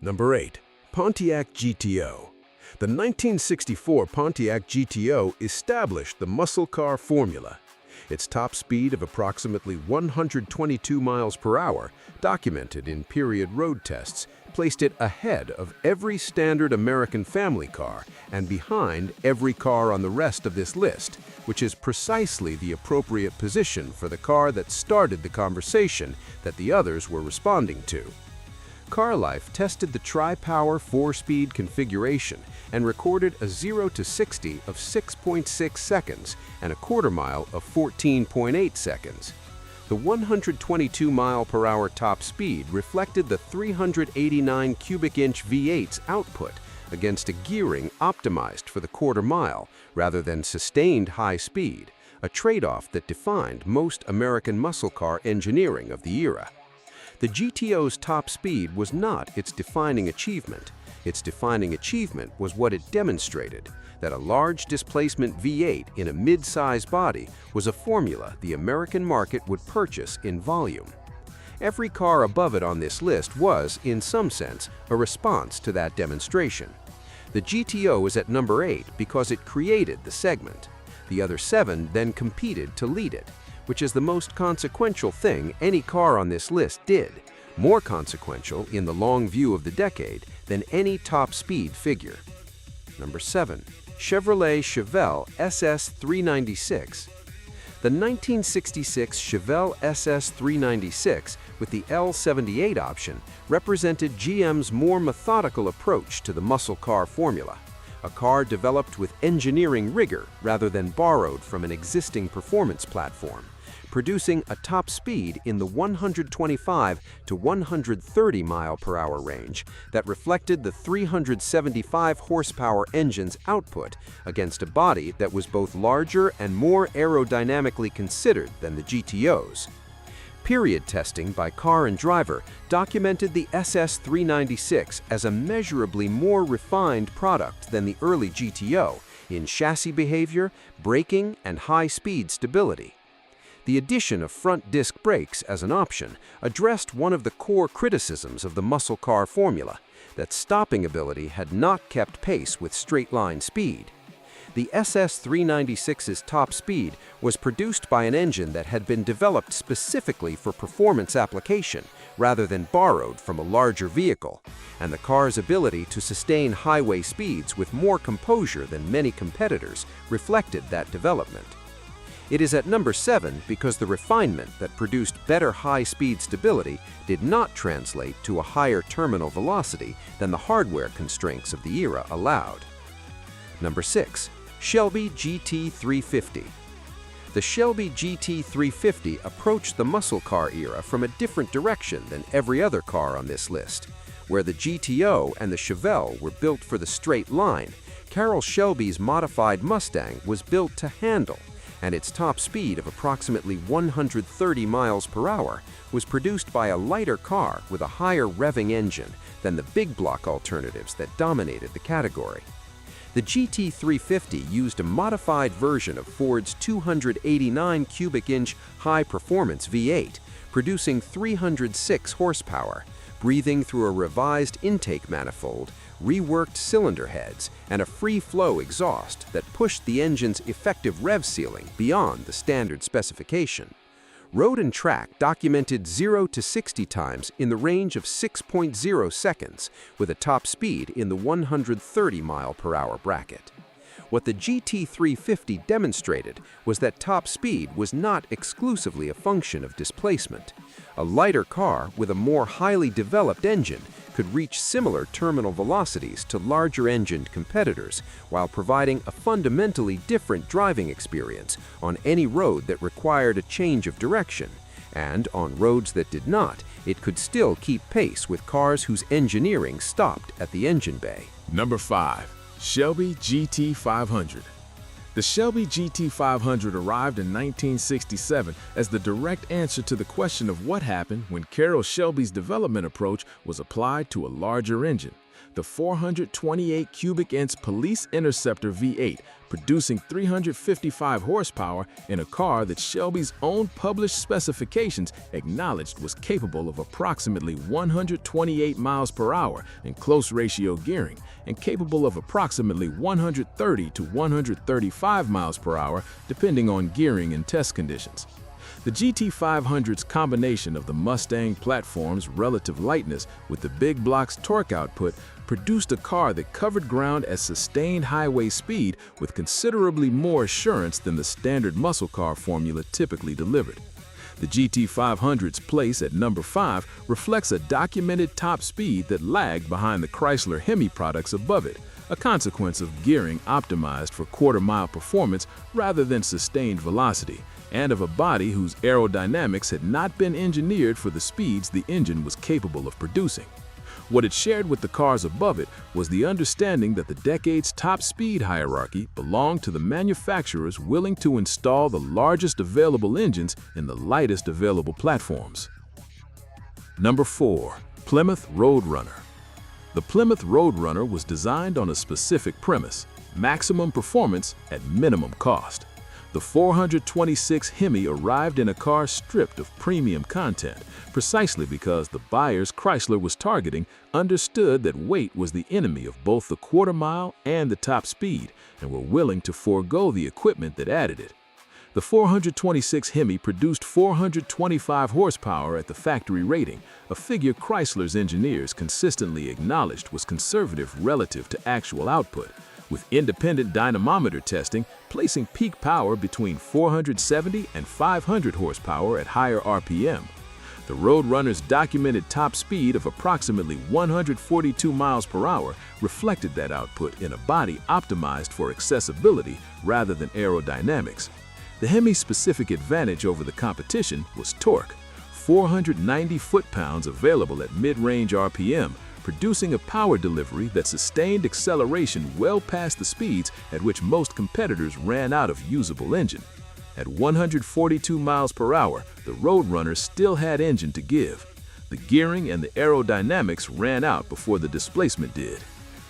Number 8. Pontiac GTO. The 1964 Pontiac GTO established the muscle car formula. Its top speed of approximately 122 miles per hour, documented in period road tests, placed it ahead of every standard American family car and behind every car on the rest of this list, which is precisely the appropriate position for the car that started the conversation that the others were responding to. CarLife tested the Tri-Power 4-speed configuration and recorded a 0 to 60 of 6.6 seconds and a quarter mile of 14.8 seconds. The 122 mile/hour top speed reflected the 389 cubic inch V8's output against a gearing optimized for the quarter mile rather than sustained high speed, a trade-off that defined most American muscle car engineering of the era. The GTO's top speed was not its defining achievement. Its defining achievement was what it demonstrated, that a large displacement V8 in a mid-size body was a formula the American market would purchase in volume. Every car above it on this list was, in some sense, a response to that demonstration. The GTO is at number 8 because it created the segment. The other 7 then competed to lead it, which is the most consequential thing any car on this list did, more consequential in the long view of the decade than any top speed figure. Number 7. Chevrolet Chevelle SS 396. The 1966 Chevelle SS 396 with the L78 option represented GM's more methodical approach to the muscle car formula, a car developed with engineering rigor rather than borrowed from an existing performance platform, producing a top speed in the 125 to 130 mile/hour range that reflected the 375 horsepower engine's output against a body that was both larger and more aerodynamically considered than the GTO's. Period testing by Car and Driver documented the SS 396 as a measurably more refined product than the early GTO in chassis behavior, braking, and high-speed stability. The addition of front disc brakes as an option addressed one of the core criticisms of the muscle car formula, that stopping ability had not kept pace with straight-line speed. The SS 396's top speed was produced by an engine that had been developed specifically for performance application rather than borrowed from a larger vehicle, and the car's ability to sustain highway speeds with more composure than many competitors reflected that development. It is at number 7 because the refinement that produced better high-speed stability did not translate to a higher terminal velocity than the hardware constraints of the era allowed. Number 6. Shelby GT350. The Shelby GT350 approached the muscle car era from a different direction than every other car on this list. Where the GTO and the Chevelle were built for the straight line, Carroll Shelby's modified Mustang was built to handle, and its top speed of approximately 130 miles/hour was produced by a lighter car with a higher revving engine than the big block alternatives that dominated the category. The GT350 used a modified version of Ford's 289 cubic inch high-performance V8, producing 306 horsepower, breathing through a revised intake manifold, reworked cylinder heads, and a free-flow exhaust that pushed the engine's effective rev ceiling beyond the standard specification. Road and Track documented 0 to 60 times in the range of 6.0 seconds, with a top speed in the 130 mile/hour bracket. What the GT350 demonstrated was that top speed was not exclusively a function of displacement. A lighter car with a more highly developed engine could reach similar terminal velocities to larger-engined competitors while providing a fundamentally different driving experience on any road that required a change of direction, and on roads that did not, it could still keep pace with cars whose engineering stopped at the engine bay. Number 5. Shelby GT500. The Shelby GT500 arrived in 1967 as the direct answer to the question of what happened when Carroll Shelby's development approach was applied to a larger engine. the 428 cubic inch Police Interceptor V8, producing 355 horsepower in a car that Shelby's own published specifications acknowledged was capable of approximately 128 miles per hour in close ratio gearing and capable of approximately 130 to 135 miles per hour depending on gearing and test conditions. The GT500's combination of the Mustang platform's relative lightness with the big block's torque output produced a car that covered ground at sustained highway speed with considerably more assurance than the standard muscle car formula typically delivered. The GT500's place at number 5 reflects a documented top speed that lagged behind the Chrysler HEMI products above it, a consequence of gearing optimized for quarter-mile performance rather than sustained velocity, and of a body whose aerodynamics had not been engineered for the speeds the engine was capable of producing. What it shared with the cars above it was the understanding that the decade's top speed hierarchy belonged to the manufacturers willing to install the largest available engines in the lightest available platforms. Number 4. Plymouth Roadrunner. The Plymouth Roadrunner was designed on a specific premise: maximum performance at minimum cost. The 426 HEMI arrived in a car stripped of premium content, precisely because the buyers Chrysler was targeting understood that weight was the enemy of both the quarter mile and the top speed, and were willing to forego the equipment that added it. The 426 HEMI produced 425 horsepower at the factory rating, a figure Chrysler's engineers consistently acknowledged was conservative relative to actual output, with independent dynamometer testing placing peak power between 470 and 500 horsepower at higher RPM. The Roadrunner's documented top speed of approximately 142 miles per hour reflected that output in a body optimized for accessibility rather than aerodynamics. The HEMI's specific advantage over the competition was torque: 490 foot-pounds available at mid-range RPM, producing a power delivery that sustained acceleration well past the speeds at which most competitors ran out of usable engine. At 142 miles per hour, the Roadrunner still had engine to give. The gearing and the aerodynamics ran out before the displacement did.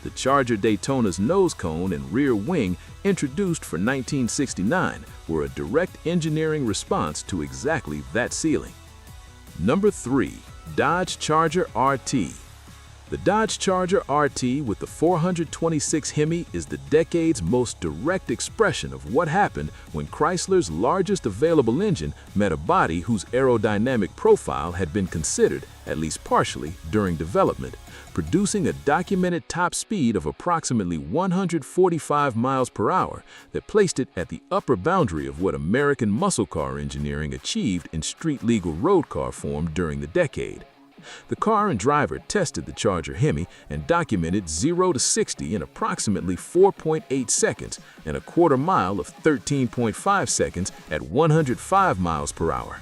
The Charger Daytona's nose cone and rear wing, introduced for 1969, were a direct engineering response to exactly that ceiling. Number 3. Dodge Charger RT. The Dodge Charger RT with the 426 HEMI is the decade's most direct expression of what happened when Chrysler's largest available engine met a body whose aerodynamic profile had been considered, at least partially, during development, producing a documented top speed of approximately 145 miles per hour that placed it at the upper boundary of what American muscle car engineering achieved in street-legal road car form during the decade. The car and driver tested the Charger HEMI and documented 0 to 60 in approximately 4.8 seconds and a quarter mile of 13.5 seconds at 105 miles per hour,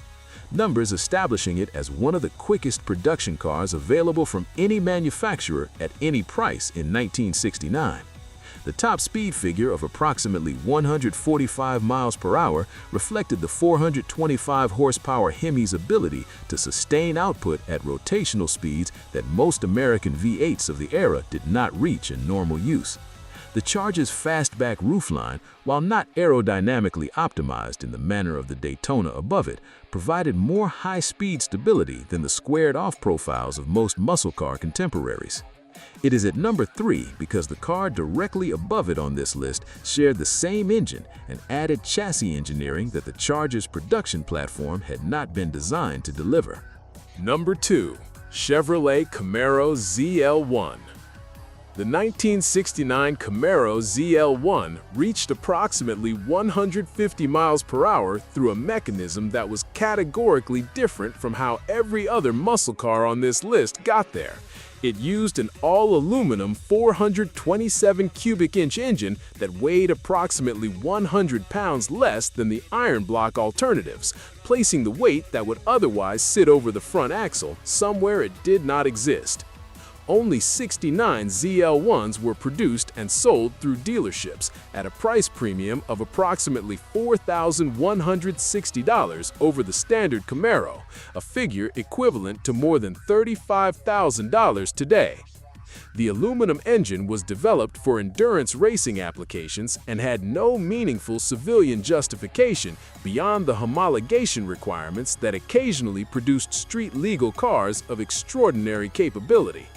numbers establishing it as one of the quickest production cars available from any manufacturer at any price in 1969. The top speed figure of approximately 145 miles per hour reflected the 425 horsepower HEMI's ability to sustain output at rotational speeds that most American V8s of the era did not reach in normal use. The Charger's fastback roofline, while not aerodynamically optimized in the manner of the Daytona above it, provided more high-speed stability than the squared-off profiles of most muscle car contemporaries. It is at number 3 because the car directly above it on this list shared the same engine and added chassis engineering that the Charger's production platform had not been designed to deliver. Number 2. Chevrolet Camaro ZL1. The 1969 Camaro ZL1 reached approximately 150 miles per hour through a mechanism that was categorically different from how every other muscle car on this list got there. It used an all-aluminum 427 cubic inch engine that weighed approximately 100 pounds less than the iron block alternatives, placing the weight that would otherwise sit over the front axle somewhere it did not exist. Only 69 ZL1s were produced and sold through dealerships at a price premium of approximately $4,160 over the standard Camaro, a figure equivalent to more than $35,000 today. The aluminum engine was developed for endurance racing applications and had no meaningful civilian justification beyond the homologation requirements that occasionally produced street-legal cars of extraordinary capability.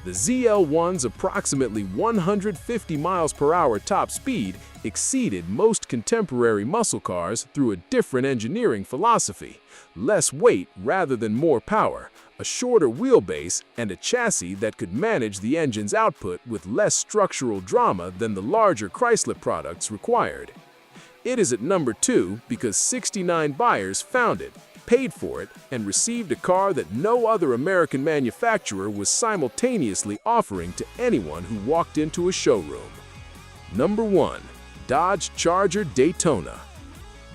The ZL1's approximately 150 miles per hour top speed exceeded most contemporary muscle cars through a different engineering philosophy: less weight rather than more power, a shorter wheelbase, and a chassis that could manage the engine's output with less structural drama than the larger Chrysler products required. It is at number 2 because 69 buyers found it, paid for it, and received a car that no other American manufacturer was simultaneously offering to anyone who walked into a showroom. Number 1. Dodge Charger Daytona.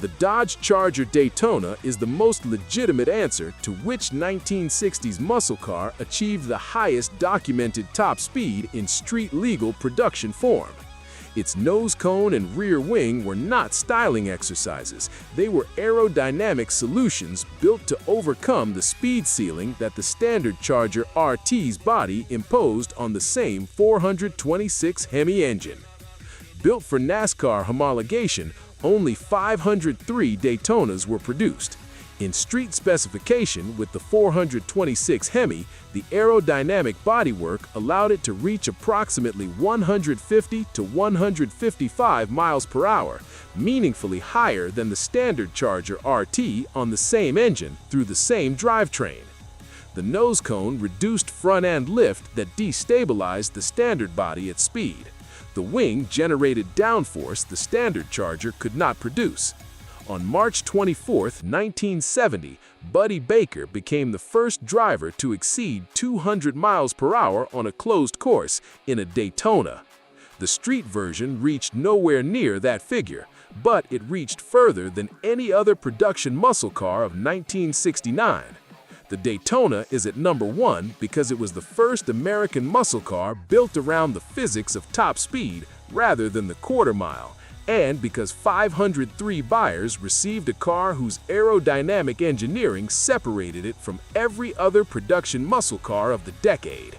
The Dodge Charger Daytona is the most legitimate answer to which 1960s muscle car achieved the highest documented top speed in street-legal production form. Its nose cone and rear wing were not styling exercises. They were aerodynamic solutions built to overcome the speed ceiling that the standard Charger RT's body imposed on the same 426 HEMI engine. Built for NASCAR homologation, only 503 Daytonas were produced. In street specification with the 426 HEMI, the aerodynamic bodywork allowed it to reach approximately 150 to 155 miles per hour, meaningfully higher than the standard Charger RT on the same engine through the same drivetrain. The nose cone reduced front-end lift that destabilized the standard body at speed. The wing generated downforce the standard Charger could not produce. On March 24, 1970, Buddy Baker became the first driver to exceed 200 miles per hour on a closed course in a Daytona. The street version reached nowhere near that figure, but it reached further than any other production muscle car of 1969. The Daytona is at number 1 because it was the first American muscle car built around the physics of top speed rather than the quarter mile, and because 503 buyers received a car whose aerodynamic engineering separated it from every other production muscle car of the decade.